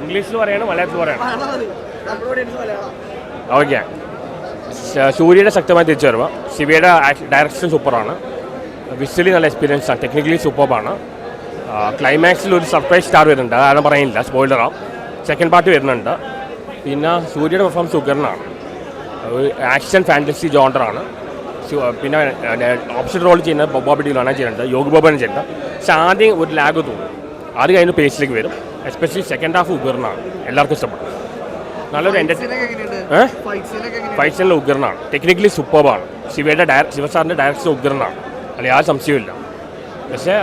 ഇംഗ്ലീഷിൽ പറയണം, മലയാളത്തിൽ പറയണം. ഓക്കെ. സൂര്യയുടെ ശക്തമായി തിരിച്ചു വരുമ്പോൾ ശിവയുടെ ഡയറക്ഷൻ സൂപ്പറാണ്. വിഷ്വലി നല്ല എക്സ്പീരിയൻസ് ആണ്. ടെക്നിക്കലി സൂപ്പറാണ്. ക്ലൈമാക്സിൽ ഒരു സർപ്രൈസ് സ്റ്റാർ വരുന്നുണ്ട്, അതാരും പറയുന്നില്ല, സ്പോയിലറാണ്. സെക്കൻഡ് പാർട്ട് വരുന്നുണ്ട്. പിന്നെ സൂര്യയുടെ പെർഫോമൻസ് ഉഗ്രനാണ്. ഒരു ആക്ഷൻ ഫാൻറ്റസി ജോണ്ടറാണ്. പിന്നെ ഓപ്ഷൻ റോൾ ചെയ്യുന്നത് ബോബി ഡിയോളാണ് ചെയ്യുന്നുണ്ട്, യോഗി ബോബാണ് ചെയ്യുന്നത്. പക്ഷെ ആദ്യം ഒരു ലാഗ് തോന്നും, അത് കഴിഞ്ഞ് പേസിലേക്ക് വരും. എസ്പെഷ്യലി സെക്കൻഡ് ഹാഫ് ഉഗ്രനാണ്, എല്ലാവർക്കും ഇഷ്ടപ്പെടും. നല്ലൊരു ഫൈറ്റ് സീനിൽ ഉഗ്രനാണ്. ടെക്നിക്കലി സൂപ്പർബാണ്. ശിവസാറിൻ്റെ ഡയറക്ഷൻ ഉഗ്രനാണ്, അല്ലെങ്കിൽ ആ സംശയമില്ല. പക്ഷേ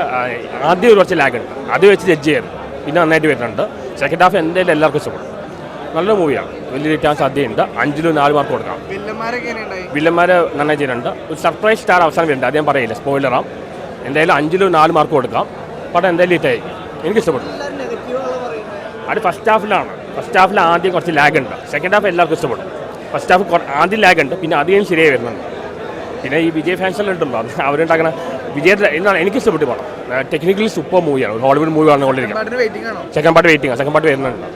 ആദ്യം ഒരു കുറച്ച് ലാഗ് ഉണ്ട്, അത് വെച്ച് ജഡ്ജ് ചെയ്യാറുണ്ട്. പിന്നെ നന്നായിട്ട് വരുന്നുണ്ട്. സെക്കൻഡ് ഹാഫ് എന്തായാലും എല്ലാവർക്കും ഇഷ്ടപ്പെടും. നല്ലൊരു മൂവിയാണ്, വലിയ കിട്ടാൻ സാധ്യതയുണ്ട്. 5-ൽ 4 മാർക്ക് കൊടുക്കാം. വില്ലന്മാർ നന്നായി ചെയ്യുന്നുണ്ട്. ഒരു സർപ്രൈസ് സ്റ്റാർ അവസാനം വരുന്നുണ്ട്, അദ്ദേഹം പറയില്ല, സ്പോയിലറാം. എന്തായാലും 5-ൽ 4 മാർക്ക് കൊടുക്കാം. പടം എന്തായാലും ഹിറ്റായി, എനിക്കിഷ്ടപ്പെട്ടു. അത് ഫസ്റ്റ് ഹാഫിലാണ്. ഫസ്റ്റ് ഹാഫിൽ ആദ്യം കുറച്ച് ലാഗ് ഉണ്ട്. സെക്കൻഡ് ഹാഫ് എല്ലാവർക്കും ഇഷ്ടപ്പെടും. ഫസ്റ്റ് ഹാഫ് ആദ്യം ലാഗ് ഉണ്ട്, പിന്നെ അധികം ശരിയായി വരുന്നുണ്ട്. പിന്നെ ഈ വിജയ് ഫാൻസെല്ലാം ഉണ്ടല്ലോ, അവരുണ്ടാക്കുന്ന വിജയത്തിൽ എന്നാണ് എനിക്കിഷ്ടപ്പെട്ടു പടം. ടെക്നിക്കലി സൂപ്പർ മൂവിയാണ്, ഹോളിവുഡ് മൂവി വന്നുകൊണ്ടിരിക്കുന്നത്. Second part waiting, second part വരുന്നുണ്ട്.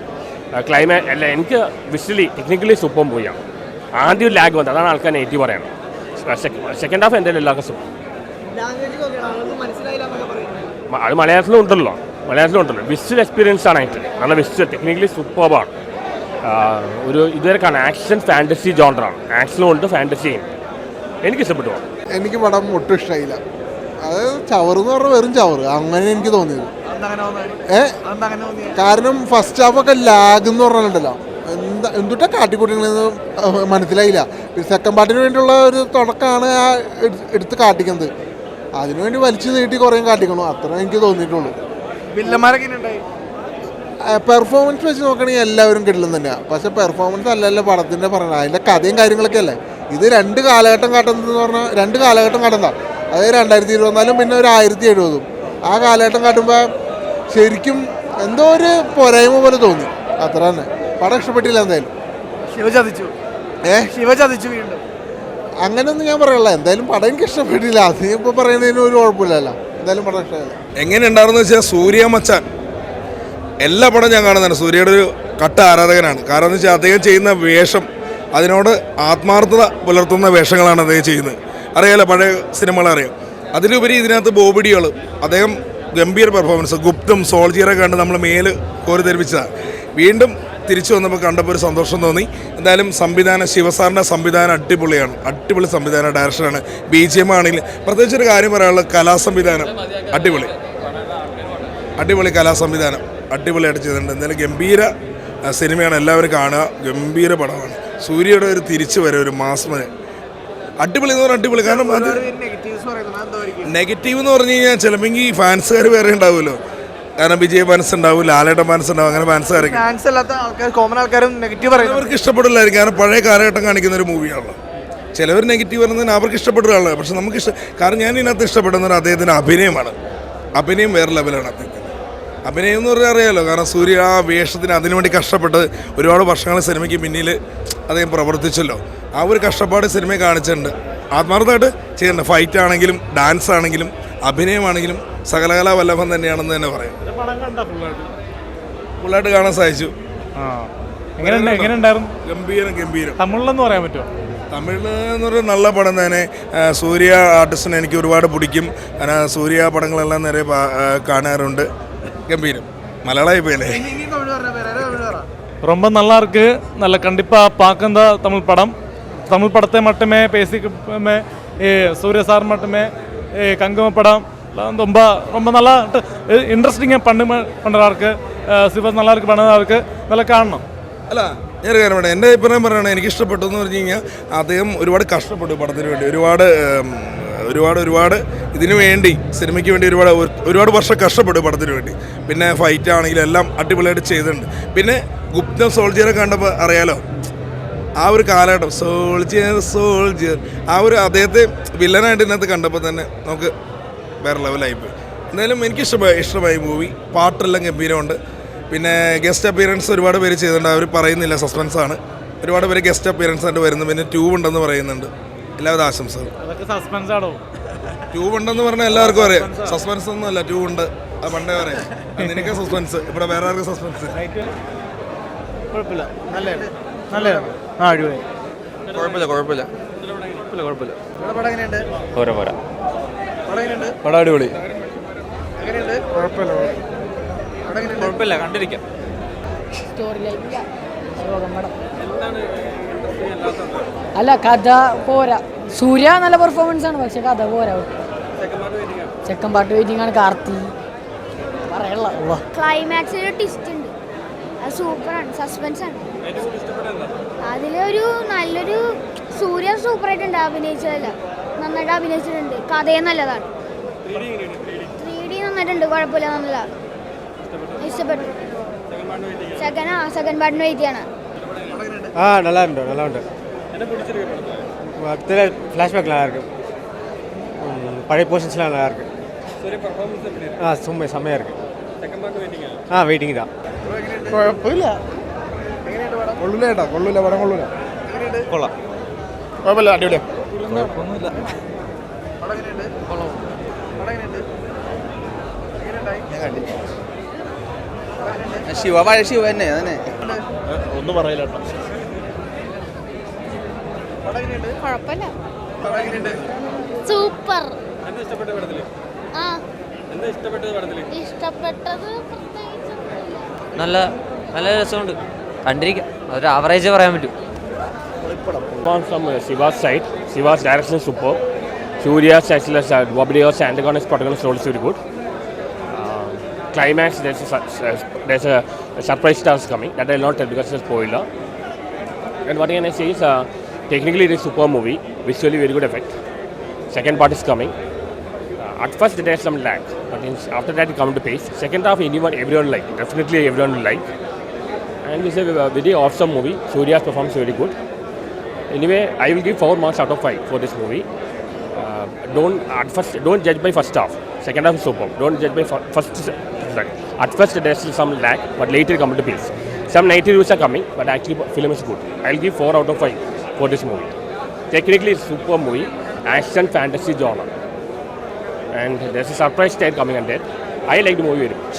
ക്ലൈമാക്സ് അല്ല, എനിക്ക് വിഷ്വലി ടെക്നിക്കലി സൂപ്പർ മൂവിയാണ്. ആദ്യം ഒരു ലാഗ് വന്നത്, അതാണ് ആൾക്കാർ നെഗറ്റീവ് പറയണം. സെക്കൻഡ് ഹാഫ് എന്തായാലും എല്ലാവർക്കും സുഖം. അത് മലയാളത്തിലും ഉണ്ടല്ലോ, വിഷ്വൽ എക്സ്പീരിയൻസ് ആണ് ആയിട്ട്. നല്ല വിഷ്വൽ, ടെക്നിക്കലി സൂപ്പർബാണ്. ഒരു ഇതുവരെ കാണാൻ ആക്ഷൻ ഫാൻറ്റസി ജോണ്ടറാണ്. ആക്ഷനും ഉണ്ട്, ഫാൻറ്റസിയും. എനിക്കിഷ്ടപ്പെട്ടു. എനിക്ക് പടം ഒട്ടും ഇഷ്ടമായില്ല. അത് ചവറെന്ന് പറഞ്ഞാൽ വെറും ചവറ്, അങ്ങനെ എനിക്ക് തോന്നിയത്. കാരണം ഫസ്റ്റ് ഹാഫൊക്കെ ലാഗ് എന്ന് പറഞ്ഞിട്ടുണ്ടല്ലോ, എന്തുട്ടാ കാട്ടിക്കൂട്ടികളെന്ന് മനസ്സിലായില്ല. സെക്കൻഡ് പാർട്ടിന് വേണ്ടിയുള്ള ഒരു തുടക്കമാണ് ആ എടുത്ത് കാട്ടിക്കുന്നത്. അതിനുവേണ്ടി വലിച്ചു നീട്ടി കുറേ കാട്ടിക്കണു, അത്ര എനിക്ക് തോന്നിയിട്ടുള്ളൂ. പെർഫോമൻസ് വെച്ച് നോക്കുകയാണെങ്കിൽ എല്ലാവരും കിട്ടില്ല തന്നെയാണ്. പക്ഷെ പെർഫോമൻസ് അല്ലല്ലോ പടത്തിൻ്റെ പറയുന്നത്, അതിൻ്റെ കഥയും കാര്യങ്ങളൊക്കെ അല്ലേ. ഇത് 2 കാലഘട്ടം കാട്ടുന്നതെന്ന് പറഞ്ഞാൽ 2 കാലഘട്ടം കാട്ടുന്ന, അതായത് 2024 പിന്നെ ഒരു 1070. ആ കാലഘട്ടം കാട്ടുമ്പോൾ ശരിക്കും എന്തോ ഒരു പോരായ്മ പോലെ തോന്നി, അത്ര തന്നെ. പടം ഇഷ്ടപ്പെട്ടില്ല എന്തായാലും. ശിവ ചതിച്ചു വീണ്ടും അങ്ങനെയൊന്നും ഞാൻ പറയല്ല. എന്തായാലും പടം എനിക്ക് ഇഷ്ടപ്പെട്ടില്ല, അത് ഇപ്പോൾ പറയുന്നതിന് ഒരു കുഴപ്പമില്ലല്ലോ. എന്തായാലും പടം ഇഷ്ടമല്ല. എങ്ങനെ ഉണ്ടായിരുന്നു വെച്ചാൽ സൂര്യ മച്ചാൻ എല്ലാ പടം ഞാൻ കാണുന്നതാണ്. സൂര്യയുടെ ഒരു കട്ട ആരാധകനാണ്. കാരണം എന്ന് വെച്ചാൽ അദ്ദേഹം ചെയ്യുന്ന വേഷം, അതിനോട് ആത്മാർത്ഥത പുലർത്തുന്ന വേഷങ്ങളാണ് അദ്ദേഹം ചെയ്യുന്നത്. അറിയാലോ, പഴയ സിനിമകളറിയാം. അതിലുപരി ഇതിനകത്ത് ബോബി ഡിയോൾ, അദ്ദേഹം ഗംഭീര പെർഫോമൻസ്. ഗുപ്തം, സോൾജിയറൊക്കെ കണ്ട് നമ്മൾ മേല് കോരി ധരിപ്പിച്ചതാണ്. വീണ്ടും തിരിച്ചു വന്നപ്പോൾ കണ്ടപ്പോൾ ഒരു സന്തോഷം തോന്നി. എന്തായാലും സംവിധാനം, ശിവസാറിൻ്റെ സംവിധാനം അടിപൊളിയാണ്. അടിപൊളി സംവിധാനം, ഡയറക്ഷനാണ്. BGM ആണെങ്കിൽ പ്രത്യേകിച്ചൊരു കാര്യം പറയാനുള്ളത്, കലാസംവിധാനം അടിപൊളി കലാസംവിധാനം അടിപൊളിയായിട്ട് ചെയ്തിട്ടുണ്ട്. എന്തായാലും ഗംഭീര സിനിമയാണ്, എല്ലാവരും കാണുക. ഗംഭീര പടമാണ്. സൂര്യയുടെ ഒരു തിരിച്ചു വരെ, ഒരു മാസ്മന് അടിപൊളി എന്ന് പറഞ്ഞാൽ അടിപൊളി. കാരണം അത് നെഗറ്റീവ് എന്ന് പറഞ്ഞു കഴിഞ്ഞാൽ ചിലപ്പോൾ ഈ ഫാൻസുകാർ വേറെ ഉണ്ടാവുമല്ലോ. കാരണം വിജയ് ഫാൻസ് ഉണ്ടാവും, ലാലേട്ടൻ ഫാൻസ് ഉണ്ടാവും, അങ്ങനെ ഫാൻസുകാരൊക്കെ അവർക്ക് ഇഷ്ടപ്പെടില്ലായിരിക്കും. കാരണം പഴയ കാലഘട്ടം കാണിക്കുന്ന ഒരു മൂവിയാണല്ലോ. ചിലവർ നെഗറ്റീവ് പറയുന്നതിന് അവർക്ക് ഇഷ്ടപ്പെടുകയാണല്ലോ. പക്ഷെ നമുക്ക് കാരണം ഞാൻ ഇതിനകത്ത് ഇഷ്ടപ്പെടുന്നത് അദ്ദേഹത്തിൻ്റെ അഭിനയമാണ്. അഭിനയം വേറെ ലെവലാണ് അദ്ദേഹത്തിന്. അഭിനയം എന്ന് പറഞ്ഞാൽ അറിയാമല്ലോ. കാരണം സൂര്യ ആ വേഷത്തിന് അതിനുവേണ്ടി കഷ്ടപ്പെട്ട് ഒരുപാട് വർഷങ്ങൾ സിനിമയ്ക്ക് പിന്നിൽ അദ്ദേഹം പ്രവർത്തിച്ചല്ലോ. ആ ഒരു കഷ്ടപ്പാട് സിനിമയെ കാണിച്ചിട്ടുണ്ട്. ആത്മാർത്ഥമായിട്ട് ചെയ്യുന്നുണ്ട്. ഫൈറ്റ് ആണെങ്കിലും ഡാൻസ് ആണെങ്കിലും അഭിനയമാണെങ്കിലും സകലകലാ വല്ലഭം തന്നെയാണെന്ന് തന്നെ പറയാം. ഫുള്ളായിട്ട് കാണാൻ സാധിച്ചു. ഗംഭീരം. തമിഴിലെന്ന് പറയാൻ പറ്റുമോ? തമിഴിൽ എന്ന് പറഞ്ഞാൽ നല്ല പടം തന്നെ. സൂര്യ ആർട്ടിസ്റ്റിനെ എനിക്ക് ഒരുപാട് പിടിക്കും. കാരണം സൂര്യ പടങ്ങളെല്ലാം നിറയെ കാണാറുണ്ട്. ഗംഭീരം. മലയാളമായി പോയല്ലേ. ரொம்ப நல்லா இருக்கு. நல்ல கண்டிப்பாக பார்க்க தமிழ் படம். தமிழ் படத்தை மட்டுமே பேசிக்குமே சூர்யா சார் மட்டுமே கங்கும படம் ரொம்ப ரொம்ப நல்லா இன்ட்ரெஸ்டிங்காக பண்ணுறாருக்கு. சிவ நல்லா இருக்கு, பண்ணதாக നല്ല കാണണം. അല്ല, ഞാനൊരു കാര്യം പറയാം. എൻ്റെ അഭിപ്രായം പറയുകയാണ്, എനിക്കിഷ്ടപ്പെട്ടു എന്ന് പറഞ്ഞു കഴിഞ്ഞാൽ അദ്ദേഹം ഒരുപാട് കഷ്ടപ്പെട്ടു പടത്തിന് വേണ്ടി. ഒരുപാട് ഇതിനു വേണ്ടി, സിനിമയ്ക്ക് വേണ്ടി ഒരുപാട് വർഷം കഷ്ടപ്പെട്ടു പടത്തിന് വേണ്ടി. പിന്നെ ഫൈറ്റ് ആണെങ്കിലും എല്ലാം അടിപൊളിയായിട്ട് ചെയ്തിട്ടുണ്ട്. പിന്നെ ഗുപ്തം, സോൾജിയറെ കണ്ടപ്പോൾ അറിയാലോ, ആ ഒരു കാലഘട്ടം സോൾജിയർ ആ ഒരു അദ്ദേഹത്തെ വില്ലനായിട്ട് ഇതിനകത്ത് കണ്ടപ്പോൾ തന്നെ നമുക്ക് വേറെ ലെവലായിപ്പോയി. എന്തായാലും എനിക്ക് ഇഷ്ടമായി മൂവി. പാട്ടെല്ലാം ഗംഭീരമുണ്ട്. പിന്നെ ഗസ്റ്റ് അപ്പിയറൻസ് ഒരുപാട് പേര് ചെയ്തിട്ടുണ്ട്. അവർ പറയുന്നില്ല, സസ്പെൻസാണ്. ഒരുപാട് പേര് ഗസ്റ്റ് അപ്പിയറൻസ് ആയിട്ട് വരുന്നു. പിന്നെ ട്യൂബ് ഉണ്ടെന്ന് പറയുന്നുണ്ട്. എല്ലാവിധ ആശംസകളും. സസ്പെൻസാണോ? ട്യൂബ് ഉണ്ടെന്ന് പറഞ്ഞാൽ എല്ലാവർക്കും അറിയാം. സസ്പെൻസ് ഒന്നും അല്ല, ട്യൂബ് ഉണ്ട്. അത് പണ്ടേ പറയാം. നിനക്ക് സസ്പെൻസ്, ഇവിടെ വേറെ ആർക്ക് സസ്പെൻസ്? കുഴപ്പമില്ല, നല്ലതാണ്. ആ അടിപൊളി. കുഴപ്പമില്ല. പടം എങ്ങനെയുണ്ട്? പോരാ പടം എങ്ങനെയുണ്ട്? പടം അടിപൊളി. എങ്ങനെയുണ്ട്? കുഴപ്പമില്ല. പടം എങ്ങനെയുണ്ട്? കുഴപ്പമില്ല, കണ്ടിരിക്കാം. അല്ല കഥ പോരാ. സൂര്യ നല്ല പെർഫോമൻസ് ആണ്, പക്ഷെ കഥ പോരാ. സെക്കൻഡ് പാർട്ട് വെയിറ്റിംഗ് ആണ്. കാർത്തി പറയാനുള്ള ക്ലൈമാക്സിൽ ഒരു ട്വിസ്റ്റ് ഉണ്ട്, അത് സൂപ്പറാണ്, സസ്പെൻസ് ആണ്. അതിലൊരു നല്ലൊരു സൂര്യ സൂപ്പറായിട്ടുണ്ട് അഭിനയിച്ചതല്ല, നന്നായിട്ട് അഭിനയിച്ചിട്ടുണ്ട്. കഥയും നല്ലതാണ്. 3D നന്നായിട്ടുണ്ട്, കുഴപ്പമില്ല, നല്ല ഇഷ്ടപ്പെട്ടു. സെക്കൻഡ് പാർട്ടിന് വെയിറ്റ് ചെയ്യണം. ஆ நல்லா உண்டு. ஃப்ளாஷ்பேக் நல்லா இருக்கு. பழைய போர்ஷன்ஸ்லாம் நல்லா இருக்கு. செம்மையாக இருக்கு. வெயிட்டிங் தான். കുഴപ്പമില്ല. കൊള്ളൂല പടം കൊള്ളൂല. കൊള്ളാം. കുഴപ്പമില്ല, അടിപൊളിയാ. കുഴപ്പമൊന്നുമില്ല. ശിവ തന്നെ അതന്നെ. ഒന്നും പറയില്ല കേട്ടോ. കുഴപ്പമില്ല, സൂപ്പർ. ഇഷ്ടപ്പെട്ടത് നല്ല രസമുണ്ട്, കണ്ടിരിക്കാം. അതൊരു ആവറേജ് പറയാൻ പറ്റും. From Shiva's side, Shiva's direction is superb. Surya's as well as Wabdiya's antagonist protagonist role is very good. Climax, there's a surprise stars coming that I will not tell because it's a spoiler. And what can I say is technically it is a superb movie, visually very good effect. Second part is coming. At first there is some lag, but after that it comes to pace. Second half everyone like, definitely everyone will like. And it's a very awesome movie. Surya's performance is very good. Anyway, I will give 4 marks out of 5 for this movie. Don't judge by first half. Second half is superb. Don't judge by first. At first there is some lag, but later it comes to pace. Some negative reviews are coming, but actually film is good. I will give 4 out of 5 for this movie. Technically, it's a superb movie, action fantasy genre, and there's a surprise tale coming on that. I like the movie very much.